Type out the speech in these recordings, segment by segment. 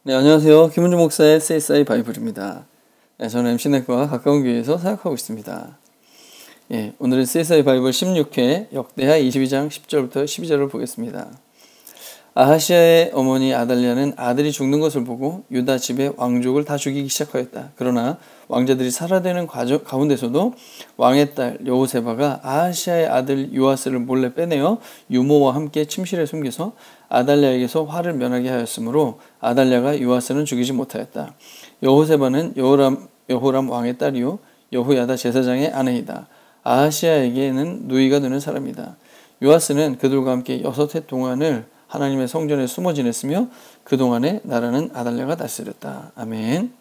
네, 안녕하세요. 김은주 목사의 CSI 바이블입니다. 네, 저는 MC넷과 가까운 교회에서 사역하고 있습니다. 예, 오늘은 CSI 바이블 16회 역대하 22장 10절부터 12절을 보겠습니다. 아하시아의 어머니 아달랴는 아들이 죽는 것을 보고 유다 집의 왕족을 다 죽이기 시작하였다. 그러나 왕자들이 살아되는 가운데서도 왕의 딸 여호세바가 아하시아의 아들 요아스를 몰래 빼내어 유모와 함께 침실에 숨겨서 아달랴에게서 화를 면하게 하였으므로 아달랴가 요아스는 죽이지 못하였다. 여호세바는 여호람 왕의 딸이요 여호야다 제사장의 아내이다. 아하시아에게는 누이가 되는 사람이다. 요아스는 그들과 함께 6해 동안을 하나님의 성전에 숨어 지냈으며 그동안에 나라는 아달랴가 다스렸다. 아멘.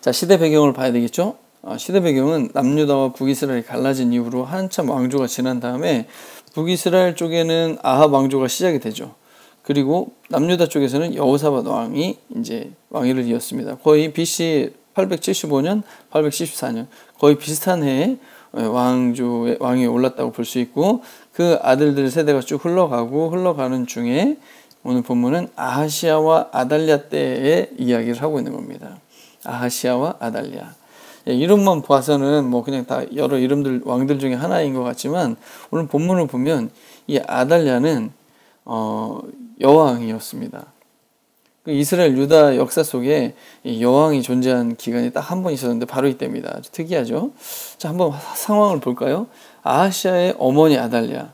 자, 시대 배경을 봐야 되겠죠? 시대 배경은 남유다와 북이스라엘이 갈라진 이후로 한참 왕조가 지난 다음에 북이스라엘 쪽에는 아합 왕조가 시작이 되죠. 그리고 남유다 쪽에서는 여호사밧 왕이 이제 왕위를 이었습니다. 거의 BC 875년, 874년 거의 비슷한 해에 왕이 올랐다고 볼 수 있고 그 아들들 세대가 쭉 흘러가는 중에 오늘 본문은 아하시아와 아달랴 때의 이야기를 하고 있는 겁니다. 아하시아와 아달랴. 예, 이름만 봐서는 뭐 그냥 다 여러 이름들 왕들 중에 하나인 것 같지만 오늘 본문을 보면 이 아달랴는 여왕이었습니다. 이스라엘 유다 역사 속에 여왕이 존재한 기간이 딱 한 번 있었는데 바로 이때입니다. 아주 특이하죠. 자, 한번 상황을 볼까요? 아하시아의 어머니 아달랴.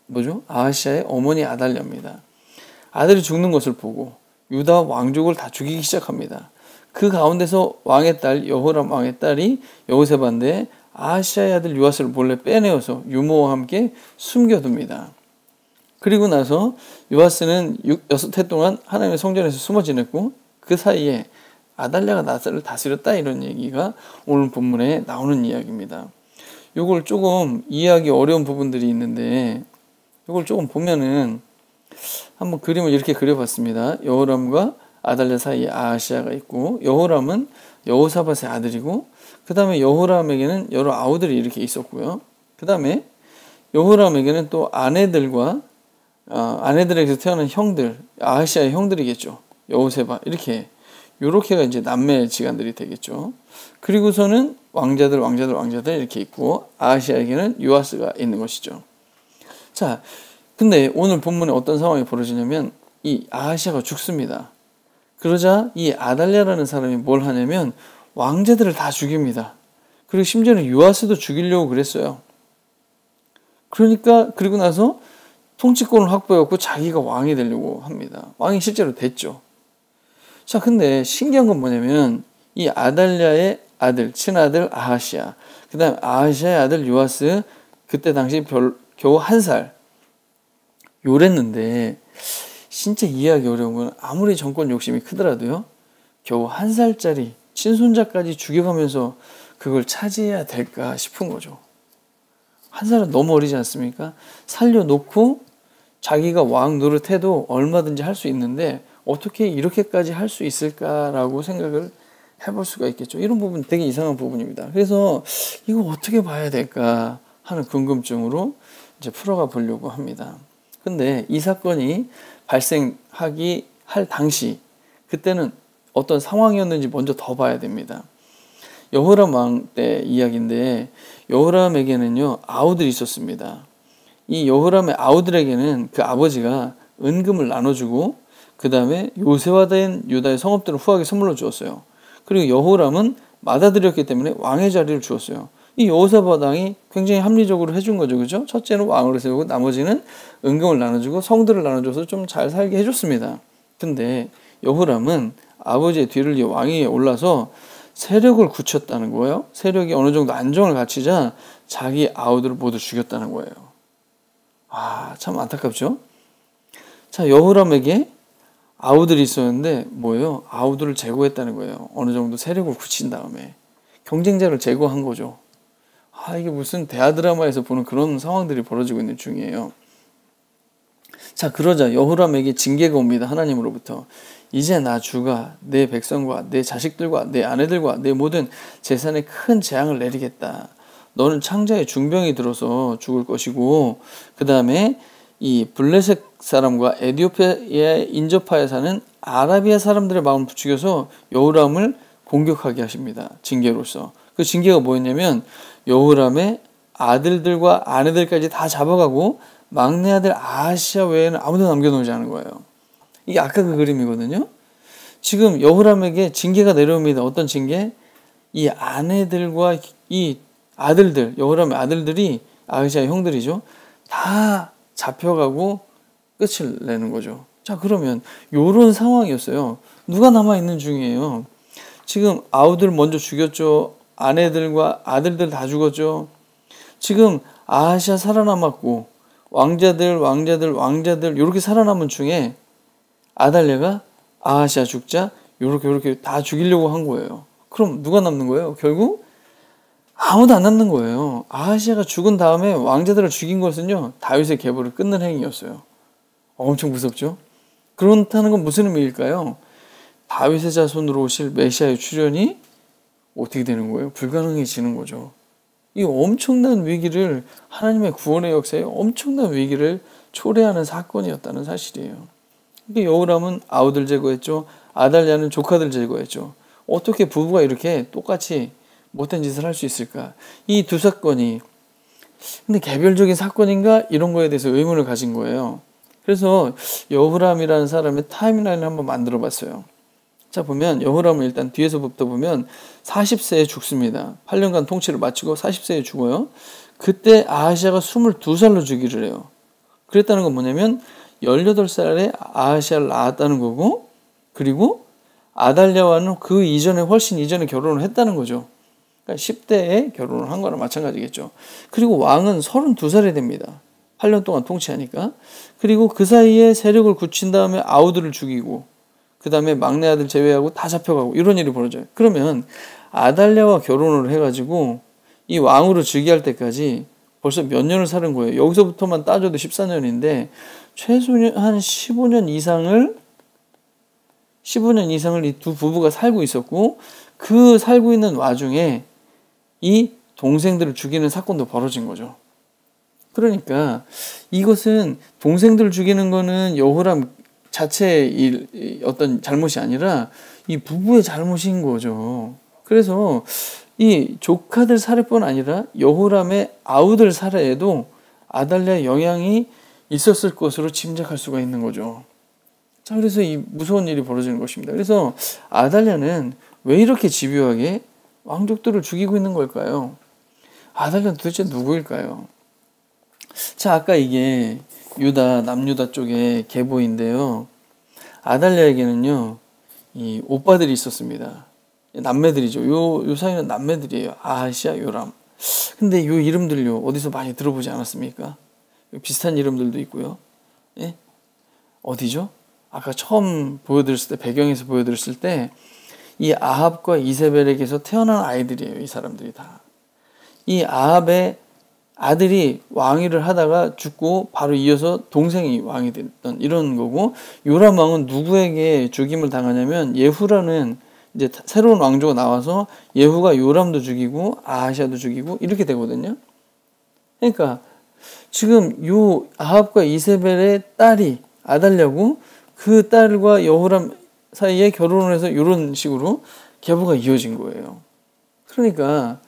뭐죠? 아하시아의 어머니 아달랴입니다. 아들이 죽는 것을 보고 유다 왕족을 다 죽이기 시작합니다. 그 가운데서 왕의 딸 여호람 왕의 딸이 여호세바인데 아하시아의 아들 요아스를 몰래 빼내어서 유모와 함께 숨겨둡니다. 그리고 나서 요아스는 6해 동안 하나님의 성전에서 숨어 지냈고 그 사이에 아달랴가 나사를 다스렸다 이런 얘기가 오늘 본문에 나오는 이야기입니다. 요걸 조금 이해하기 어려운 부분들이 있는데 요걸 조금 보면은 한번 그림을 이렇게 그려봤습니다. 여호람과 아달랴 사이에 아하시아가 있고 여호람은 여호사밧의 아들이고 그 다음에 여호람에게는 여러 아우들이 이렇게 있었고요. 그 다음에 여호람에게는 또 아내들에게서 태어난 형들, 아하시아의 형들이겠죠. 여호세바 요렇게가 이제 남매 지간들이 되겠죠. 그리고서는 왕자들 이렇게 있고 아하시아에게는 요아스가 있는 것이죠. 자, 근데 오늘 본문에 어떤 상황이 벌어지냐면 이 아하시아가 죽습니다. 그러자 이 아달랴라는 사람이 뭘 하냐면 왕자들을 다 죽입니다. 그리고 심지어는 요아스도 죽이려고 그랬어요. 그리고 나서 통치권을 확보해갖고 자기가 왕이 되려고 합니다. 왕이 실제로 됐죠. 자, 근데 신기한 건 뭐냐면 이 아달랴의 아들, 친아들 아하시아, 그 다음에 아하시아의 아들 요아스, 그때 당시 겨우 1살 요랬는데 진짜 이해하기 어려운 건 아무리 정권 욕심이 크더라도요 겨우 1살짜리 친손자까지 죽여가면서 그걸 차지해야 될까 싶은 거죠. 1살은 너무 어리지 않습니까? 살려놓고 자기가 왕 노릇해도 얼마든지 할 수 있는데 어떻게 이렇게까지 할 수 있을까라고 생각을 해볼 수가 있겠죠. 이런 부분 되게 이상한 부분입니다. 그래서 이거 어떻게 봐야 될까 하는 궁금증으로 이제 풀어가 보려고 합니다. 근데 이 사건이 할 당시 그때는 어떤 상황이었는지 먼저 더 봐야 됩니다. 여호람 왕 때 이야기인데 여호람에게는요 아우들이 있었습니다. 이 여호람의 아우들에게는 그 아버지가 은금을 나눠주고 그 다음에 요새화된 유다의 성읍들을 후하게 선물로 주었어요. 그리고 여호람은 맏아들이었기 때문에 왕의 자리를 주었어요. 이 여호사밧 왕이 굉장히 합리적으로 해준 거죠. 그죠? 첫째는 왕으로 세우고 나머지는 은금을 나눠주고 성들을 나눠줘서 좀 잘 살게 해줬습니다. 근데 여호람은 아버지의 뒤를 이어 왕위에 올라서 세력을 굳혔다는 거예요. 세력이 어느 정도 안정을 갖추자 자기 아우들을 모두 죽였다는 거예요. 참 안타깝죠? 자, 여호람에게 아우들이 있었는데 뭐예요? 아우들을 제거했다는 거예요. 어느 정도 세력을 굳힌 다음에 경쟁자를 제거한 거죠. 이게 무슨 대하 드라마에서 보는 그런 상황들이 벌어지고 있는 중이에요. 자, 그러자 여호람에게 징계가 옵니다. 하나님으로부터. 이제 나 주가 내 백성과 내 자식들과 내 아내들과 내 모든 재산에 큰 재앙을 내리겠다. 너는 창자에 중병이 들어서 죽을 것이고 그 다음에 이 블레셋 사람과 에티오피아의 인접하에 사는 아라비아 사람들의 마음을 부추겨서 여호람을 공격하게 하십니다. 징계로서. 그 징계가 뭐였냐면 여호람의 아들들과 아내들까지 다 잡아가고 막내 아들 아하시아 외에는 아무도 남겨놓지 않은 거예요. 이게 아까 그 그림이거든요. 지금 여호람에게 징계가 내려옵니다. 어떤 징계? 이 아내들과 이 아들들, 여호람의 아들들이 아하시아 형들이죠. 다 잡혀가고 끝을 내는 거죠. 자, 그러면 요런 상황이었어요. 누가 남아있는 중이에요. 지금 아우들 먼저 죽였죠. 아내들과 아들들 다 죽었죠. 지금 아하시아 살아남았고 왕자들 이렇게 살아남은 중에 아달랴가 아하시아 죽자 요렇게 다 죽이려고 한 거예요. 그럼 누가 남는 거예요? 결국 아무도 안 남는 거예요. 아하시아가 죽은 다음에 왕자들을 죽인 것은요, 다윗의 계보를 끊는 행위였어요. 엄청 무섭죠? 그렇다는 건 무슨 의미일까요? 다윗의 자손으로 오실 메시아의 출현이 어떻게 되는 거예요? 불가능해지는 거죠. 이 엄청난 위기를, 하나님의 구원의 역사에 엄청난 위기를 초래하는 사건이었다는 사실이에요. 여호람은 아우들 제거했죠. 아달랴는 조카들 제거했죠. 어떻게 부부가 이렇게 똑같이 못된 짓을 할 수 있을까? 이 두 사건이 근데 개별적인 사건인가? 이런 거에 대해서 의문을 가진 거예요. 그래서 여호람이라는 사람의 타임라인을 한번 만들어 봤어요. 자, 보면 여호람은 일단 뒤에서부터 보면 40세에 죽습니다. 8년간 통치를 마치고 40세에 죽어요. 그때 아하시아가 22살로 즉위를 해요. 그랬다는 건 뭐냐면 18살에 아하시아를 낳았다는 거고, 그리고 아달랴와는 그 이전에 훨씬 이전에 결혼을 했다는 거죠. 그러니까 10대에 결혼을 한 거랑 마찬가지겠죠. 그리고 왕은 32살이 됩니다. 8년 동안 통치하니까. 그리고 그 사이에 세력을 굳힌 다음에 아우들을 죽이고, 그 다음에 막내 아들 제외하고 다 잡혀가고 이런 일이 벌어져요. 그러면 아달랴와 결혼을 해가지고 이 왕으로 즉위할 때까지 벌써 몇 년을 사는 거예요. 여기서부터만 따져도 14년인데 최소 한 15년 이상을 이 두 부부가 살고 있었고, 그 살고 있는 와중에 이 동생들을 죽이는 사건도 벌어진 거죠. 그러니까 이것은 동생들을 죽이는 거는 여호람 자체의 어떤 잘못이 아니라 이 부부의 잘못인 거죠. 그래서 이 조카들 살해뿐 아니라 여호람의 아우들 살해에도 아달랴의 영향이 있었을 것으로 짐작할 수가 있는 거죠. 자, 그래서 이 무서운 일이 벌어지는 것입니다. 그래서 아달랴는 왜 이렇게 집요하게 왕족들을 죽이고 있는 걸까요? 아달랴는 도대체 누구일까요? 자, 아까 이게 남유다 쪽의 계보인데요. 아달랴에게는요, 이 오빠들이 있었습니다. 남매들이죠. 요 사이는 남매들이에요. 아하시아, 요람. 근데 요 이름들요, 어디서 많이 들어보지 않았습니까? 비슷한 이름들도 있고요. 예? 어디죠? 아까 처음 보여드렸을 때, 배경에서 보여드렸을 때, 이 아합과 이세벨에게서 태어난 아이들이에요. 이 사람들이 다. 이 아합의 아들이 왕위를 하다가 죽고 바로 이어서 동생이 왕이 됐던 이런 거고, 요람 왕은 누구에게 죽임을 당하냐면 예후라는 이제 새로운 왕조가 나와서 예후가 요람도 죽이고 아하시아도 죽이고 이렇게 되거든요. 그러니까 지금 요 아합과 이세벨의 딸이 아달랴고, 그 딸과 여호람 사이에 결혼을 해서 이런 식으로 계보가 이어진 거예요. 그러니까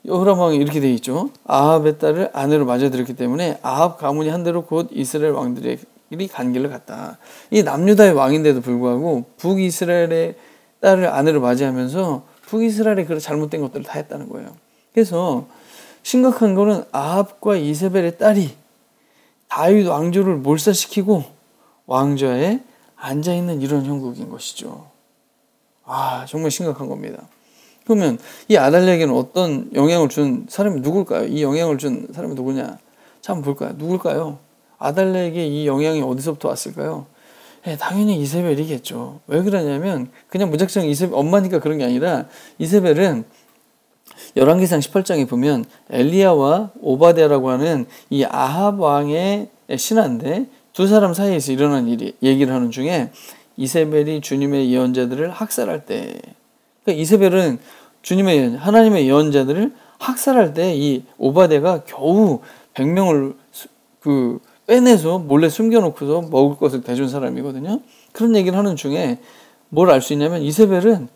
여호람 왕이 이렇게 돼 있죠. 아합의 딸을 아내로 맞아들였기 때문에 아합 가문이 한 대로 곧 이스라엘 왕들이 간 길을 갔다. 이 남유다의 왕인데도 불구하고 북이스라엘의 딸을 아내로 맞이하면서 북이스라엘의 그런 잘못된 것들을 다 했다는 거예요. 그래서 심각한 거는 아합과 이세벨의 딸이 다윗 왕조를 몰살시키고 왕좌에 앉아있는 이런 형국인 것이죠. 정말 심각한 겁니다. 그러면 이 아달랴에게는 어떤 영향을 준 사람이 누굴까요? 이 영향을 준 사람이 누구냐? 자, 한번 볼까요? 누굴까요? 아달랴에게 이 영향이 어디서부터 왔을까요? 당연히 이세벨이겠죠. 왜 그러냐면 그냥 무작정 이세벨 엄마니까 그런 게 아니라, 이세벨은 열왕기상 18장에 보면 엘리야와 오바댜라고 하는 이 아합 왕의 신하인데, 두 사람 사이에서 일어난 얘기를 하는 중에 이세벨이 주님의 예언자들을 학살할 때, 그러니까 이세벨은 하나님의 예언자들을 학살할 때 이 오바댜가 겨우 100명을 빼내서 몰래 숨겨놓고서 먹을 것을 대준 사람이거든요. 그런 얘기를 하는 중에 뭘 알 수 있냐면 이세벨은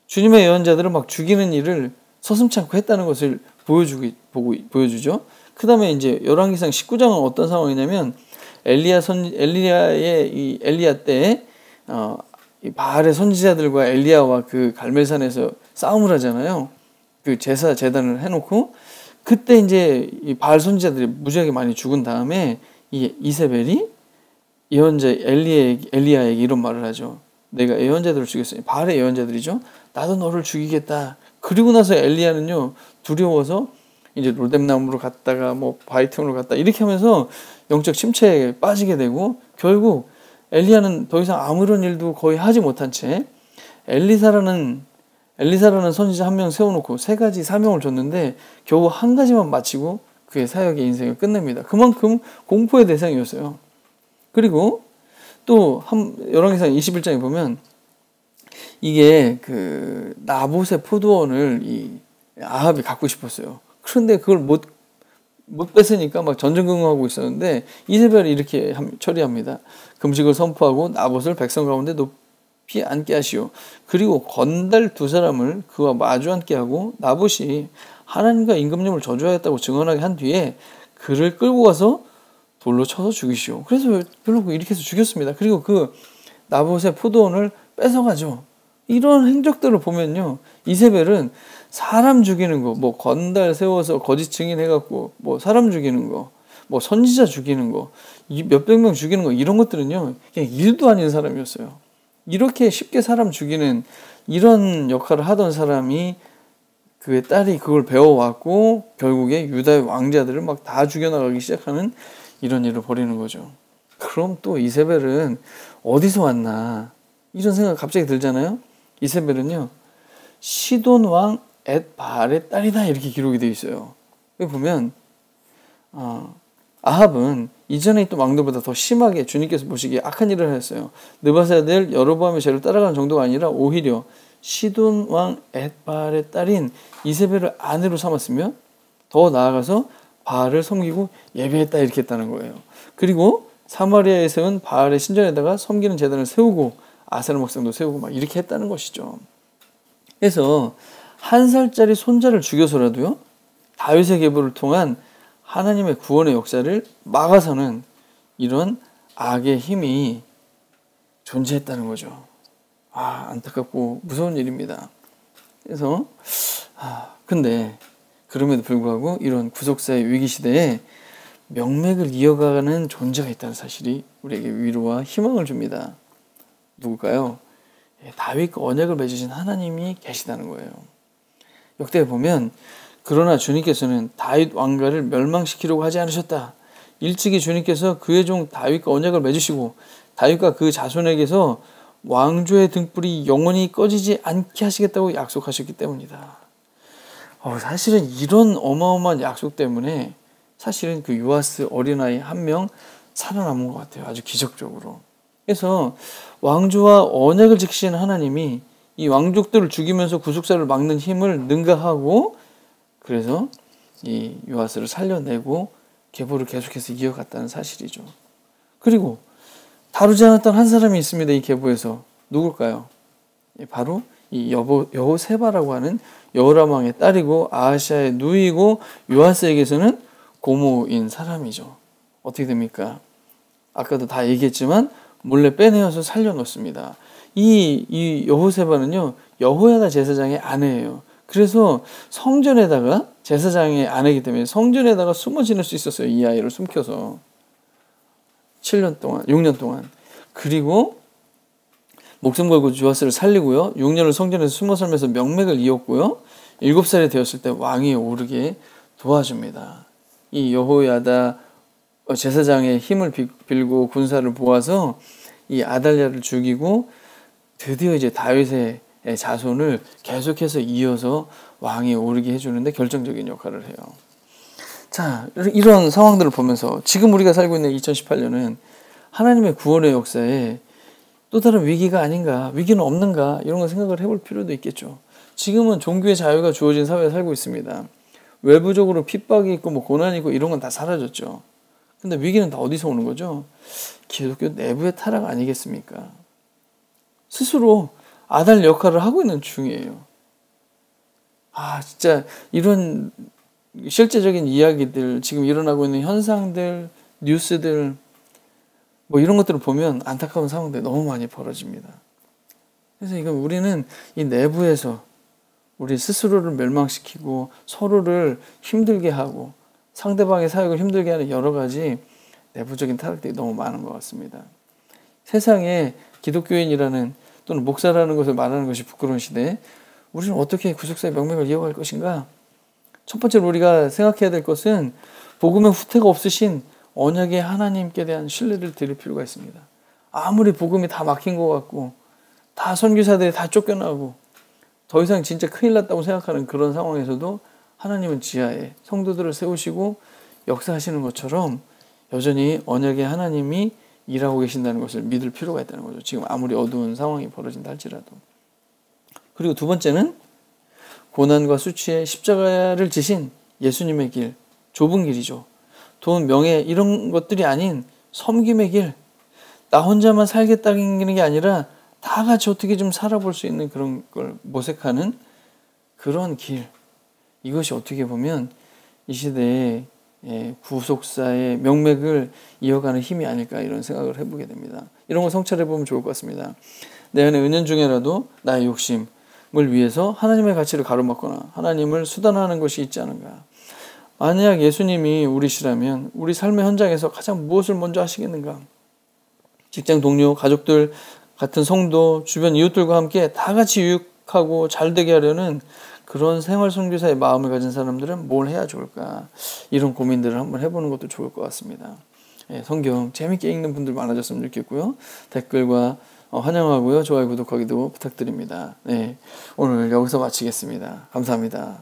주님의 예언자들을 막 죽이는 일을 서슴지 않고 했다는 것을 보여주죠. 그 다음에 이제 열왕기상 19장은 어떤 상황이냐면 엘리야의 이 엘리야 때에 이 바알의 선지자들과 엘리야와 그 갈멜산에서 싸움을 하잖아요. 그 재단을 해놓고 그때 이제 이 바알 선지자들이 무지하게 많이 죽은 다음에 이 이세벨이 예언자 엘리야에게 이런 말을 하죠. 내가 예언자들을 죽였으니 바알의 예언자들이죠. 나도 너를 죽이겠다. 그리고 나서 엘리야는요 두려워서 이제 로뎀나무로 갔다가 뭐 바이틈으로 갔다 이렇게 하면서 영적 침체에 빠지게 되고 결국 엘리야는 더 이상 아무런 일도 거의 하지 못한 채 엘리사라는 선지자 한 명 세워놓고 3가지 사명을 줬는데 겨우 한 가지만 마치고 그의 사역의 인생을 끝냅니다. 그만큼 공포의 대상이었어요. 그리고 또 열왕기상 21장에 보면 이게 그 나봇의 포도원을 이 아합이 갖고 싶었어요. 그런데 그걸 못 뺏으니까 막 전전긍긍하고 있었는데 이세벨이 이렇게 처리합니다. 금식을 선포하고 나봇을 백성 가운데 높이 앉게 하시오. 그리고 건달 2사람을 그와 마주 앉게 하고 나봇이 하나님과 임금님을 저주하였다고 증언하게 한 뒤에 그를 끌고 가서 돌로 쳐서 죽이시오. 그래서 결국 이렇게 해서 죽였습니다. 그리고 그 나봇의 포도원을 뺏어가죠. 이런 행적들을 보면요, 이세벨은 사람 죽이는 거, 뭐 건달 세워서 거짓 증인해갖고 뭐 사람 죽이는 거, 뭐 선지자 죽이는 거, 몇백 명 죽이는 거 이런 것들은요 그냥 일도 아닌 사람이었어요. 이렇게 쉽게 사람 죽이는 이런 역할을 하던 사람이 그의 딸이 그걸 배워왔고 결국에 유다의 왕자들을 막 다 죽여나가기 시작하는 이런 일을 벌이는 거죠. 그럼 또 이세벨은 어디서 왔나 이런 생각 갑자기 들잖아요. 이세벨은요 시돈 왕 엣바알의 딸이다 이렇게 기록이 되어 있어요. 여기 보면 아합은 이전에 있던 왕들보다 더 심하게 주님께서 보시기에 악한 일을 하였어요. 느바세 아들 여로보암의 죄를 따라가는 정도가 아니라 오히려 시돈 왕 엣바알의 딸인 이세벨을 아내로 삼았으며 더 나아가서 바알을 섬기고 예배했다 이렇게 했다는 거예요. 그리고 사마리아에 세운 바알의 신전에다가 섬기는 제단을 세우고 아세라 목상도 세우고 막 이렇게 했다는 것이죠. 그래서 1살짜리 손자를 죽여서라도요 다윗의 계보를 통한 하나님의 구원의 역사를 막아서는 이런 악의 힘이 존재했다는 거죠. 안타깝고 무서운 일입니다. 그래서 근데 그럼에도 불구하고 이런 구속사의 위기 시대에 명맥을 이어가는 존재가 있다는 사실이 우리에게 위로와 희망을 줍니다. 누굴까요? 다윗과 언약을 맺으신 하나님이 계시다는 거예요. 역대에 보면 그러나 주님께서는 다윗 왕가를 멸망시키려고 하지 않으셨다. 일찍이 주님께서 그의 종 다윗과 언약을 맺으시고 다윗과 그 자손에게서 왕조의 등불이 영원히 꺼지지 않게 하시겠다고 약속하셨기 때문이다. 사실은 이런 어마어마한 약속 때문에 사실은 그 요아스 어린아이 1명 살아남은 것 같아요. 아주 기적적으로. 그래서 왕조와 언약을 지키시는 하나님이 이 왕족들을 죽이면서 구속사를 막는 힘을 능가하고 그래서 이 요아스를 살려내고 계보를 계속해서 이어갔다는 사실이죠. 그리고 다루지 않았던 한 사람이 있습니다. 이 계보에서. 누굴까요? 바로 이 여호세바라고 하는 여호람 왕의 딸이고 아하시아의 누이고 요아스에게서는 고모인 사람이죠. 어떻게 됩니까? 아까도 다 얘기했지만 몰래 빼내어서 살려놓습니다. 이 여호세바는요 여호야다 제사장의 아내예요. 그래서 성전에다가 제사장의 아내이기 때문에 성전에다가 숨어 지낼 수 있었어요. 이 아이를 숨겨서 7년 동안 6년 동안. 그리고 목숨 걸고 요아스를 살리고요. 6년을 성전에서 숨어 살면서 명맥을 이었고요. 7살이 되었을 때 왕위에 오르게 도와줍니다. 이 여호야다 제사장의 힘을 빌고 군사를 모아서 이 아달랴를 죽이고 드디어 이제 다윗의 자손을 계속해서 이어서 왕위에 오르게 해주는데 결정적인 역할을 해요. 자, 이런 상황들을 보면서 지금 우리가 살고 있는 2018년은 하나님의 구원의 역사에 또 다른 위기가 아닌가, 위기는 없는가 이런 거 생각을 해볼 필요도 있겠죠. 지금은 종교의 자유가 주어진 사회에 살고 있습니다. 외부적으로 핍박이 있고 뭐 고난이 있고 이런 건 다 사라졌죠. 근데 위기는 다 어디서 오는 거죠? 기독교 내부의 타락 아니겠습니까? 스스로 아달 역할을 하고 있는 중이에요. 진짜 이런 실제적인 이야기들, 지금 일어나고 있는 현상들, 뉴스들, 뭐 이런 것들을 보면 안타까운 상황들이 너무 많이 벌어집니다. 그래서 이건 우리는 이 내부에서 우리 스스로를 멸망시키고 서로를 힘들게 하고 상대방의 사역을 힘들게 하는 여러 가지 내부적인 타락들이 너무 많은 것 같습니다. 세상에 기독교인이라는 또는 목사라는 것을 말하는 것이 부끄러운 시대에 우리는 어떻게 구속사의 명맥을 이어갈 것인가? 첫 번째로 우리가 생각해야 될 것은 복음의 후퇴가 없으신 언약의 하나님께 대한 신뢰를 드릴 필요가 있습니다. 아무리 복음이 다 막힌 것 같고 다 선교사들이 다 쫓겨나고 더 이상 진짜 큰일 났다고 생각하는 그런 상황에서도 하나님은 지하에 성도들을 세우시고 역사하시는 것처럼 여전히 언약의 하나님이 일하고 계신다는 것을 믿을 필요가 있다는 거죠. 지금 아무리 어두운 상황이 벌어진다 할지라도. 그리고 두 번째는 고난과 수치에 십자가를 지신 예수님의 길, 좁은 길이죠. 돈, 명예 이런 것들이 아닌 섬김의 길, 나 혼자만 살겠다는 게 아니라 다 같이 어떻게 좀 살아볼 수 있는 그런 걸 모색하는 그런 길. 이것이 어떻게 보면 이 시대에 구속사의 명맥을 이어가는 힘이 아닐까 이런 생각을 해보게 됩니다. 이런 거 성찰해보면 좋을 것 같습니다. 내 안에 은연중에라도 나의 욕심을 위해서 하나님의 가치를 가로막거나 하나님을 수단화하는 것이 있지 않은가. 만약 예수님이 우리시라면 우리 삶의 현장에서 가장 무엇을 먼저 하시겠는가. 직장 동료, 가족들, 같은 성도, 주변 이웃들과 함께 다 같이 유익하고 잘되게 하려는 그런 생활 선교사의 마음을 가진 사람들은 뭘 해야 좋을까? 이런 고민들을 한번 해보는 것도 좋을 것 같습니다. 성경 재밌게 읽는 분들 많아졌으면 좋겠고요. 댓글과 환영하고요. 좋아요, 구독하기도 부탁드립니다. 오늘 여기서 마치겠습니다. 감사합니다.